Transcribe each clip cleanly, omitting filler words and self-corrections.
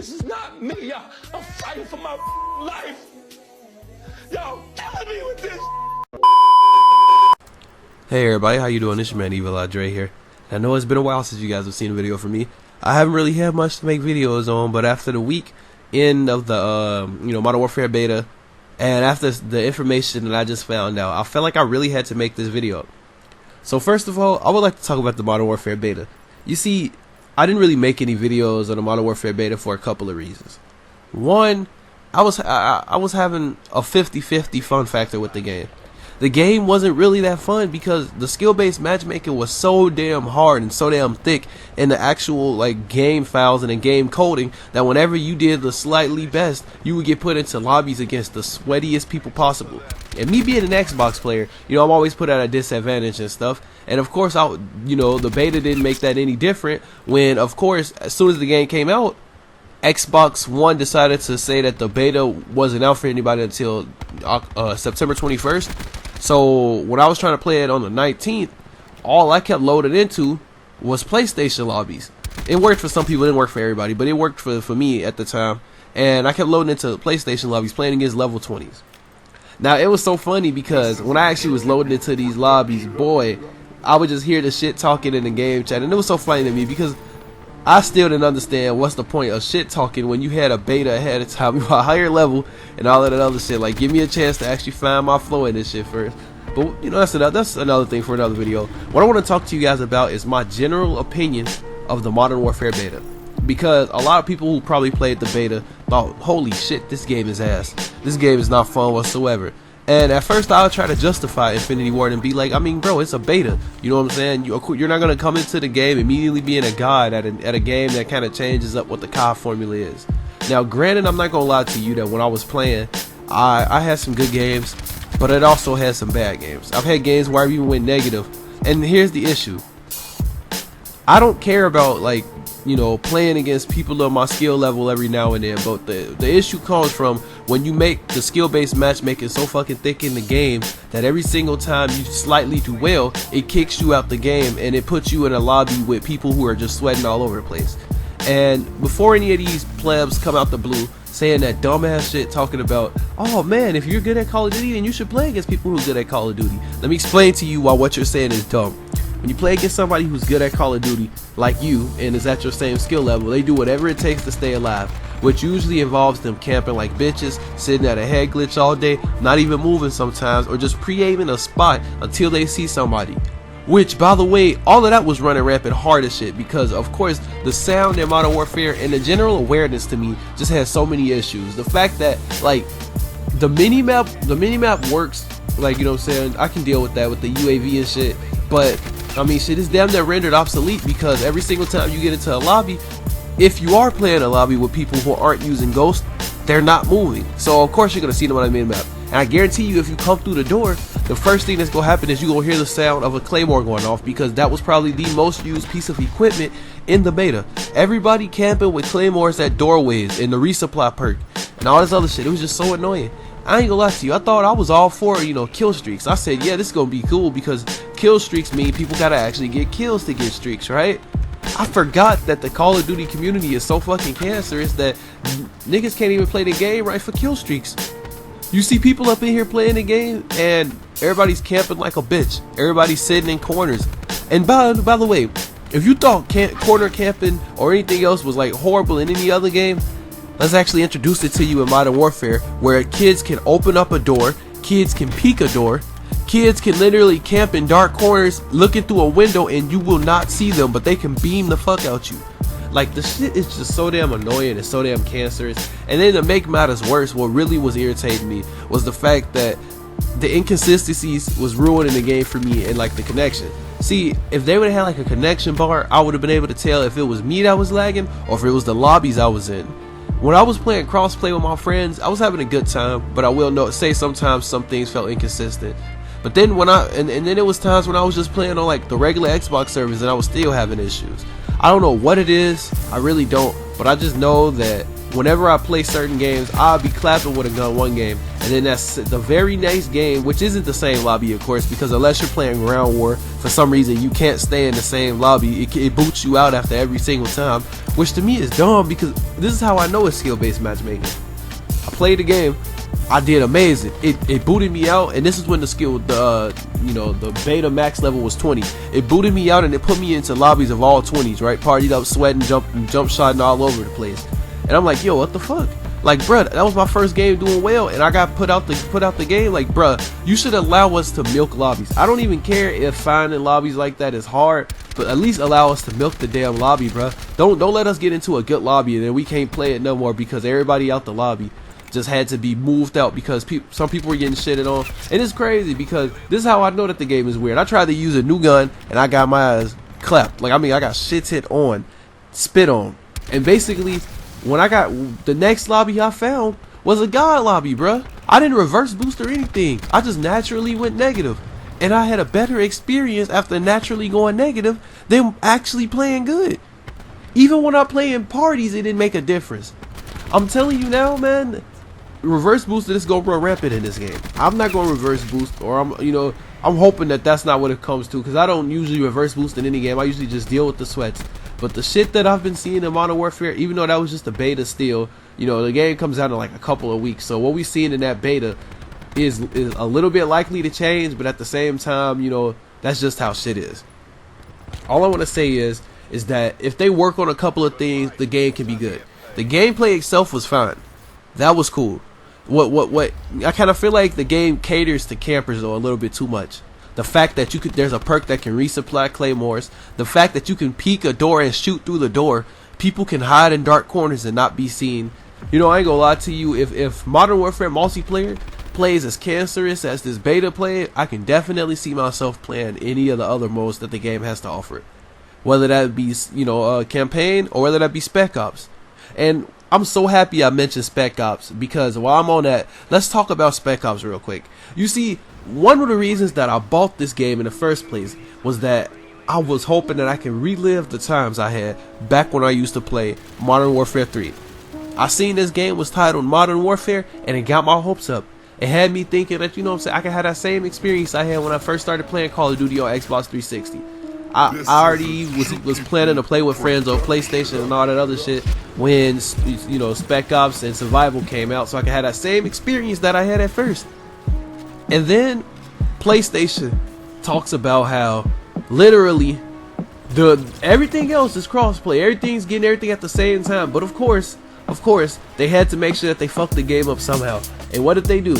This is not me, y'all. I'm fighting for my life. Y'all killing me with this. Hey everybody, how you doing? This is your man Evil Andre here. I know it's been a while since you guys have seen a video from me. I haven't really had much to make videos on, but after the week end of the Modern Warfare beta, and after the information that I just found out, I felt like I really had to make this video. So first of all, I would like to talk about the Modern Warfare beta. You see, I didn't really make any videos on the Modern Warfare beta for a couple of reasons. One, I was having a 50-50 fun factor with the game. The game wasn't really that fun because the skill-based matchmaking was so damn hard and so damn thick in the actual game files and the game coding that whenever you did the slightly best, you would get put into lobbies against the sweatiest people possible. And me being an Xbox player, I'm always put at a disadvantage and stuff. And of course, the beta didn't make that any different when, of course, as soon as the game came out, Xbox One decided to say that the beta wasn't out for anybody until September 21st. So when I was trying to play it on the 19th, all I kept loading into was PlayStation lobbies. It worked for some people, it didn't work for everybody, but it worked for me at the time. And I kept loading into PlayStation lobbies, playing against level 20s. Now, it was so funny because when I actually was loading into these lobbies, boy, I would just hear the shit talking in the game chat. And it was so funny to me because I still didn't understand what's the point of shit talking when you had a beta ahead of time, you a higher level and all of that other shit. Like, give me a chance to actually find my flow in this shit first. But that's another thing for another video. What I want to talk to you guys about is my general opinion of the Modern Warfare beta, because a lot of people who probably played the beta thought, holy shit, this game is ass, this game is not fun whatsoever. And at first I would try to justify Infinity Ward and be like, I mean, bro, it's a beta. You know what I'm saying? You're not going to come into the game immediately being a god at a game that kind of changes up what the COD formula is. Now, granted, I'm not going to lie to you that when I was playing, I had some good games, but it also had some bad games. I've had games where I even went negative. And here's the issue. I don't care about, playing against people on my skill level every now and then, but the issue comes from when you make the skill-based matchmaking so fucking thick in the game that every single time you slightly do well, it kicks you out the game and it puts you in a lobby with people who are just sweating all over the place. And before any of these plebs come out the blue saying that dumbass shit talking about, oh man, if you're good at Call of Duty then you should play against people who's good at Call of Duty, let me explain to you why what you're saying is dumb. When you play against somebody who's good at Call of Duty like you and is at your same skill level, they do whatever it takes to stay alive, which usually involves them camping like bitches, sitting at a head glitch all day, not even moving sometimes, or just pre-aiming a spot until they see somebody. Which, by the way, all of that was running rampant hard as shit because, of course, the sound in Modern Warfare and the general awareness to me just has so many issues. The fact that, the minimap works, I can deal with that with the UAV and shit, but I mean, shit is damn near rendered obsolete because every single time you get into a lobby, if you are playing a lobby with people who aren't using Ghost, they're not moving. So of course you're gonna see them on the minimap. And I guarantee you, if you come through the door, the first thing that's gonna happen is you're gonna hear the sound of a claymore going off because that was probably the most used piece of equipment in the beta. Everybody camping with claymores at doorways in the resupply perk and all this other shit. It was just so annoying. I ain't gonna lie to you, I thought I was all for, kill streaks. I said, yeah, this is gonna be cool because kill streaks mean people gotta actually get kills to get streaks, right? I forgot that the Call of Duty community is so fucking cancerous that niggas can't even play the game right for kill streaks. You see people up in here playing the game and everybody's camping like a bitch. Everybody's sitting in corners. And by the way, if you thought corner camping or anything else was horrible in any other game, let's actually introduce it to you in Modern Warfare, where kids can open up a door, kids can peek a door, kids can literally camp in dark corners looking through a window and you will not see them, but they can beam the fuck out you. The shit is just so damn annoying and so damn cancerous. And then to make matters worse, what really was irritating me was the fact that the inconsistencies was ruining the game for me and the connection. See, if they would have had a connection bar, I would have been able to tell if it was me that was lagging or if it was the lobbies I was in. When I was playing crossplay with my friends, I was having a good time, but I will say sometimes some things felt inconsistent. But then and then it was times when I was just playing on the regular Xbox servers and I was still having issues. I don't know what it is, I really don't, but I just know that whenever I play certain games, I'll be clapping with a gun one game, and then that's the very next game, which isn't the same lobby, of course, because unless you're playing Ground War, for some reason you can't stay in the same lobby. It boots you out after every single time, which to me is dumb, because this is how I know it's skill-based matchmaking. I played the game, I did amazing. It booted me out, and this is when the skill, the beta max level was 20. It booted me out and it put me into lobbies of all 20s, right? Partied up, sweating, jump shotting all over the place. And I'm like, yo, what the fuck? Like, bruh, that was my first game doing well, and I got put out the game. Like, bruh, you should allow us to milk lobbies. I don't even care if finding lobbies like that is hard, but at least allow us to milk the damn lobby, bruh. Don't let us get into a good lobby and then we can't play it no more because everybody out the lobby just had to be moved out because some people were getting shitted on. And it's crazy because this is how I know that the game is weird. I tried to use a new gun and I got my ass clapped. Like, I mean, I got shit hit on, spit on, and basically when I got the next lobby I found was a god lobby, bruh. I didn't reverse boost or anything. I just naturally went negative, and I had a better experience after naturally going negative than actually playing good. Even when I play in parties, it didn't make a difference. I'm telling you now, man, reverse boost is gonna run rampant in this game. I'm not gonna reverse boost, or I'm hoping that that's not what it comes to, because I don't usually reverse boost in any game. I usually just deal with the sweats. But the shit that I've been seeing in Modern Warfare, even though that was just a beta still, the game comes out in like a couple of weeks. So what we've seen in that beta is a little bit likely to change, but at the same time, that's just how shit is. All I want to say is that if they work on a couple of things, the game can be good. The gameplay itself was fine. That was cool. What I kind of feel like the game caters to campers though a little bit too much. The fact that there's a perk that can resupply claymores. The fact that you can peek a door and shoot through the door. People can hide in dark corners and not be seen. I ain't gonna lie to you. If Modern Warfare multiplayer plays as cancerous as this beta played, I can definitely see myself playing any of the other modes that the game has to offer. Whether that be campaign or whether that be Spec Ops. And I'm so happy I mentioned Spec Ops, because while I'm on that, let's talk about Spec Ops real quick. You see, one of the reasons that I bought this game in the first place was that I was hoping that I can relive the times I had back when I used to play Modern Warfare 3. I seen this game was titled Modern Warfare, and it got my hopes up. It had me thinking that, I could have that same experience I had when I first started playing Call of Duty on Xbox 360. I already was planning to play with friends on PlayStation and all that other shit when Spec Ops and Survival came out, so I could have that same experience that I had at first. And then PlayStation talks about how literally everything else is crossplay. Everything's getting everything at the same time. But of course, they had to make sure that they fucked the game up somehow. And what did they do?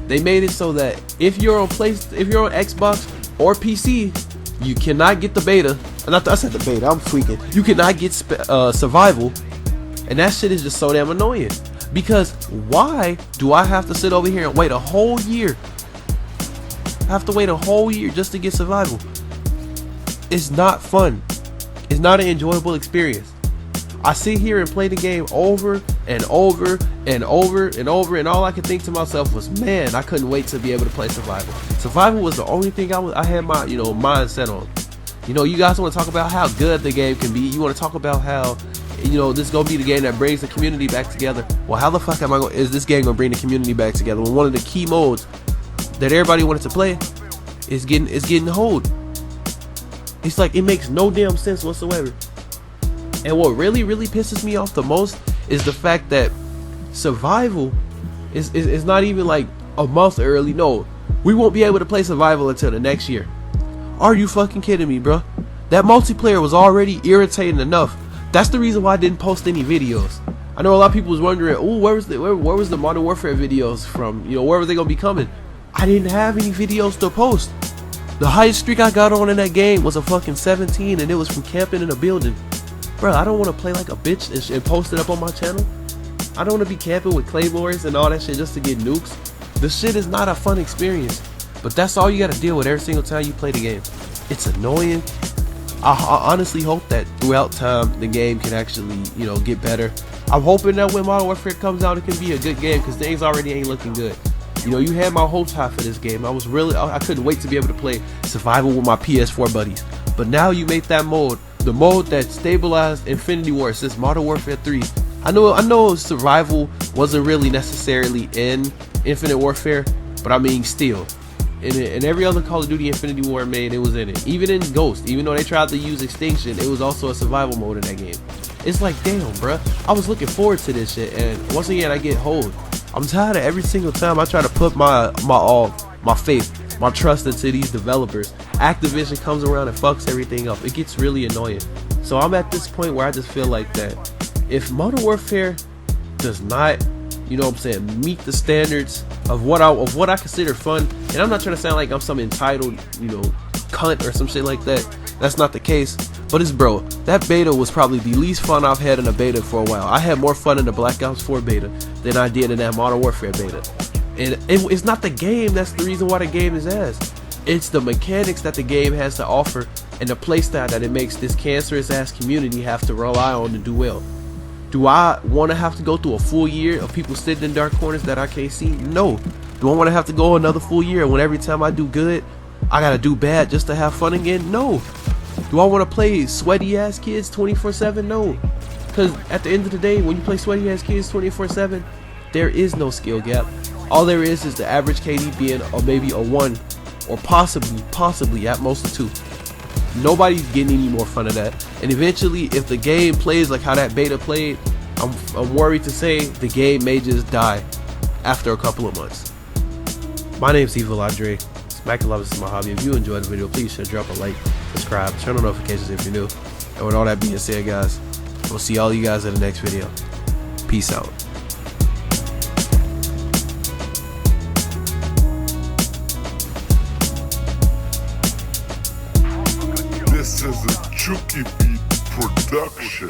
They made it so that if you're on Xbox or PC, you cannot get the beta. I said the beta, I'm tweaking. You cannot get Survival. And that shit is just so damn annoying. Because why do I have to sit over here and wait a whole year? I have to wait a whole year just to get Survival. It's not fun. It's not an enjoyable experience. I sit here and play the game over and over and over and over, and all I could think to myself was, man, I couldn't wait to be able to play Survival. Survival was the only thing I had my mindset on. You guys want to talk about how good the game can be. You want to talk about how this is gonna be the game that brings the community back together. Well, how the fuck is this game gonna bring the community back together when one of the key modes that everybody wanted to play is getting hold? It's like, it makes no damn sense whatsoever. And what really pisses me off the most is the fact that Survival is not even like a month early. No, we won't be able to play Survival until the next year. Are you fucking kidding me, bro? That multiplayer was already irritating enough. That's the reason why I didn't post any videos. I know a lot of people was wondering, oh, where was the Modern Warfare videos from? Where were they gonna be coming? I didn't have any videos to post. The highest streak I got on in that game was a fucking 17, and it was from camping in a building. Bro, I don't want to play like a bitch and post it up on my channel. I don't want to be camping with claymores and all that shit just to get nukes. This shit is not a fun experience. But that's all you gotta deal with every single time you play the game. It's annoying. I honestly hope that throughout time the game can actually, get better. I'm hoping that when Modern Warfare comes out, it can be a good game, because things already ain't looking good. You had my hopes high for this game. I couldn't wait to be able to play Survival with my PS4 buddies. But now you made that mode, the mode that stabilized Infinity Ward since Modern Warfare 3. I know survival wasn't really necessarily in Infinite Warfare, but I mean still, in every other Call of Duty Infinity War made, it was in it. Even in Ghost, even though they tried to use Extinction, it was also a survival mode in that game. It's like, damn, bruh, I was looking forward to this shit, and once again I get hold. I'm tired of every single time I try to put my faith, my trust into these developers, Activision comes around and fucks everything up. It gets really annoying. So I'm at this point where I just feel like that if Modern Warfare does not, you know what I'm saying, meet the standards of what I consider fun, and I'm not trying to sound like I'm some entitled, you know, cunt or some shit like that. That's not the case. But it's, bro, that beta was probably the least fun I've had in a beta for a while. I had more fun in the Black Ops 4 beta than I did in that Modern Warfare beta. And it's not the game that's the reason why the game is ass. It's the mechanics that the game has to offer and the playstyle that it makes this cancerous ass community have to rely on to do well. Do I want to have to go through a full year of people sitting in dark corners that I can't see? No. Do I want to have to go another full year when every time I do good, I gotta do bad just to have fun again? No. Do I want to play sweaty ass kids 24/7? No. Because at the end of the day, when you play sweaty ass kids 24/7, there is no skill gap. All there is the average KD being maybe a 1 or possibly at most a 2. Nobody's getting any more fun of that. And eventually, if the game plays like how that beta played, I'm worried to say the game may just die after a couple of months. My name's Evil Andre. Smack the love is my hobby. If you enjoyed the video, please drop a like, subscribe, turn on notifications if you're new. And with all that being said, guys, we'll see all you guys in the next video. Peace out. This is a Chucky Beat production.